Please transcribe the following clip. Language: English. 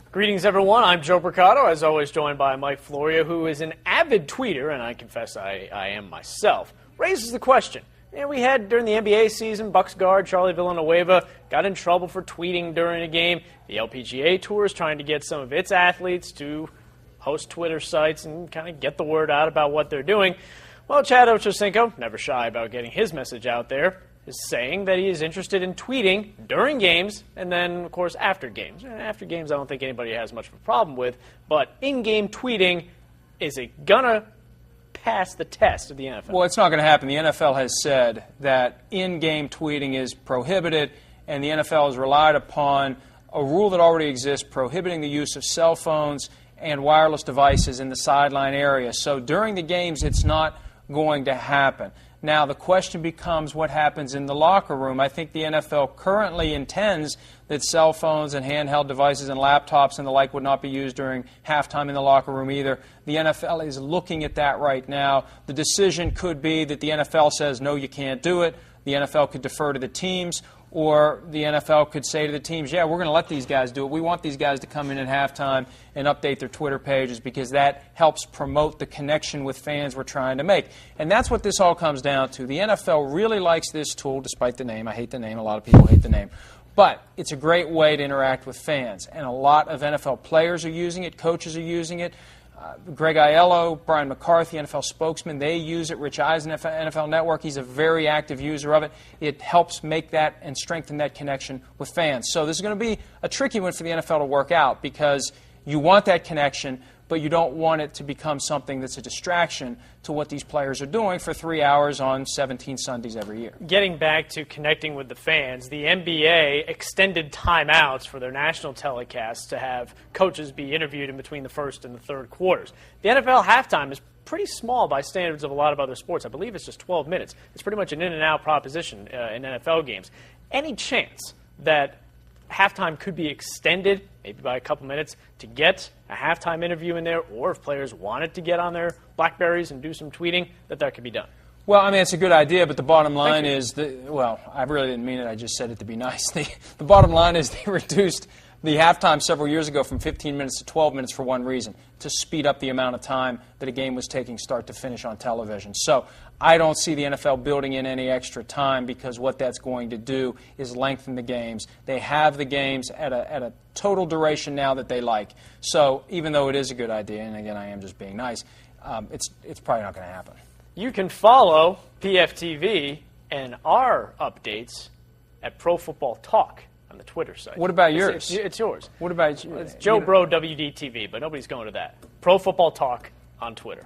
Greetings, everyone. I'm Joe Mercado, as always joined by Mike Florio, who is an avid tweeter, and I confess I am myself. Raises the question. We had, during the NBA season, Bucks guard Charlie Villanueva got in trouble for tweeting during a game. The LPGA Tour is trying to get some of its athletes to host Twitter sites and kind of get the word out about what they're doing. Well, Chad Ochocinco, never shy about getting his message out there, is saying that he is interested in tweeting during games and then, of course, after games. After games, I don't think anybody has much of a problem with, but in-game tweeting, is it gonna pass the test of the NFL? Well, it's not going to happen. The NFL has said that in-game tweeting is prohibited, and the NFL has relied upon a rule that already exists prohibiting the use of cell phones and wireless devices in the sideline area. So during the games, it's not going to happen. Now, the question becomes what happens in the locker room. I think the NFL currently intends that cell phones and handheld devices and laptops and the like would not be used during halftime in the locker room either. The NFL is looking at that right now. The decision could be that the NFL says, no, you can't do it. The NFL could defer to the teams, or the NFL could say to the teams, yeah, we're going to let these guys do it. We want these guys to come in at halftime and update their Twitter pages because that helps promote the connection with fans we're trying to make. And that's what this all comes down to. The NFL really likes this tool, despite the name. I hate the name. A lot of people hate the name. But it's a great way to interact with fans. And a lot of NFL players are using it. Coaches are using it. Greg Aiello, Brian McCarthy, NFL spokesman, they use it. Rich Eisen, NFL Network, he's a very active user of it. It helps make that and strengthen that connection with fans. So this is going to be a tricky one for the NFL to work out because you want that connection, but you don't want it to become something that's a distraction to what these players are doing for 3 hours on 17 Sundays every year. Getting back to connecting with the fans, the NBA extended timeouts for their national telecasts to have coaches be interviewed in between the first and the third quarters. The NFL halftime is pretty small by standards of a lot of other sports. I believe it's just 12 minutes. It's pretty much an in-and-out proposition in NFL games. Any chance that halftime could be extended, maybe by a couple minutes, to get a halftime interview in there, or if players wanted to get on their BlackBerries and do some tweeting, that could be done? Well, I mean, it's a good idea, but the bottom line is, well, I really didn't mean it. I just said it to be nice. The bottom line is they reduced the halftime several years ago from 15 minutes to 12 minutes for one reason, to speed up the amount of time that a game was taking start to finish on television. So I don't see the NFL building in any extra time because what that's going to do is lengthen the games. They have the games at a total duration now that they like. So even though it is a good idea, and again, I am just being nice, it's probably not going to happen. You can follow PFTV and our updates at Pro Football Talk on the Twitter site. What about yours? It's yours. What about you? It's Joe Bro WDTV, but nobody's going to that. Pro Football Talk on Twitter.